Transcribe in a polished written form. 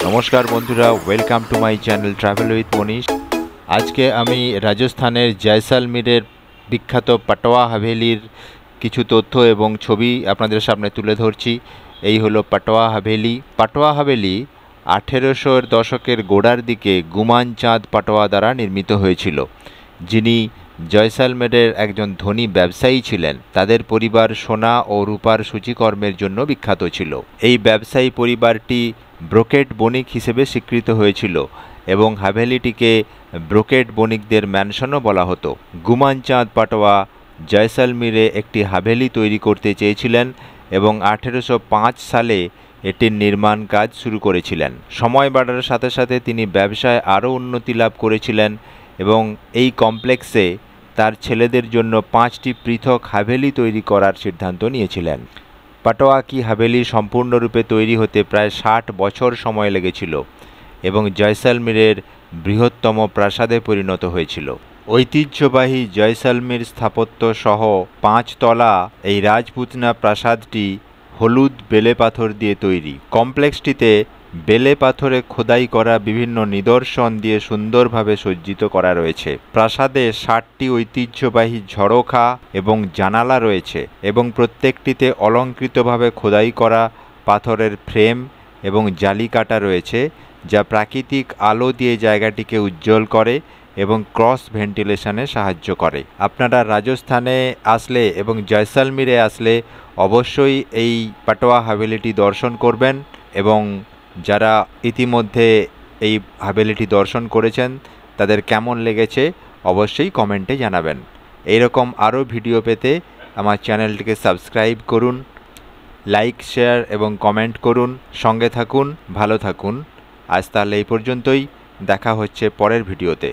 নমস্কার বন্ধুরা, welcome to my channel travel with Manish. আজকে আমি রাজস্থানের জয়সালমীরের বিখ্যাত পাটোয়া হাভেলির কিছু তথ্য এবং ছবি আপনাদের সামনে তুলে ধরছি। এই হলো পাটোয়া হাভেলি। পাটোয়া হাভেলি 1800 দশকের গোড়ার দিকে গুমান চাঁদ পাটোয়া দ্বারা নির্মিত হয়েছিল, যিনি জয়সালমেরের একজন ধনী ব্যবসায়ী ছিলেন। তাদের পরিবার সোনা ও রূপার সূচিকর্মের জন্য বিখ্যাত ছিল। এই ব্যবসায়ী পরিবারটি ব্রোকেট বণিক হিসেবে স্বীকৃত হয়েছিল এবং হাভেলিটিকে ব্রোকেট বণিকদের ম্যানশনও বলা হতো। গুমান চাঁদ পাটোয়া জয়সালমীরে একটি হাভেলি তৈরি করতে চেয়েছিলেন এবং 1805 সালে এটির নির্মাণ কাজ শুরু করেছিলেন। সময় বাড়ার সাথে সাথে তিনি ব্যবসায় আরও উন্নতি লাভ করেছিলেন এবং এই কমপ্লেক্সে তার ছেলেদের জন্য 5টি পৃথক হাভেলি তৈরি করার সিদ্ধান্ত নিয়েছিলেন। পাটোয়া কি হাভেলি সম্পূর্ণরূপে তৈরি হতে প্রায় 60 বছর সময় লেগেছিল এবং জয়সালমীরের বৃহত্তম প্রাসাদে পরিণত হয়েছিল। ঐতিহ্যবাহী জয়সালমীর স্থাপত্য সহ 5 তলা এই রাজপুতনা প্রাসাদটি হলুদ বেলে পাথর দিয়ে তৈরি। কমপ্লেক্সটিতে বেলে পাথরে খোদাই করা বিভিন্ন নিদর্শন দিয়ে সুন্দরভাবে সজ্জিত করা রয়েছে। প্রাসাদে 60টি ঐতিহ্যবাহী ঝরোখা এবং জানালা রয়েছে এবং প্রত্যেকটিতে অলঙ্কৃতভাবে খোদাই করা পাথরের ফ্রেম এবং জালিকাটা রয়েছে, যা প্রাকৃতিক আলো দিয়ে জায়গাটিকে উজ্জ্বল করে এবং ক্রস ভেন্টিলেশনে সাহায্য করে। আপনারা রাজস্থানে আসলে এবং জয়সালমীরে আসলে অবশ্যই এই পাটোয়া হাভেলিটি দর্শন করবেন এবং যারা ইতিমধ্যে এই হাভেলিটি দর্শন করেছেন তাদের কেমন লেগেছে অবশ্যই কমেন্টে জানাবেন। এইরকম আরও ভিডিও পেতে আমার চ্যানেলটিকে সাবস্ক্রাইব করুন, লাইক, শেয়ার এবং কমেন্ট করুন। সঙ্গে থাকুন, ভালো থাকুন। আজ তাহলে এই পর্যন্তই, দেখা হচ্ছে পরের ভিডিওতে।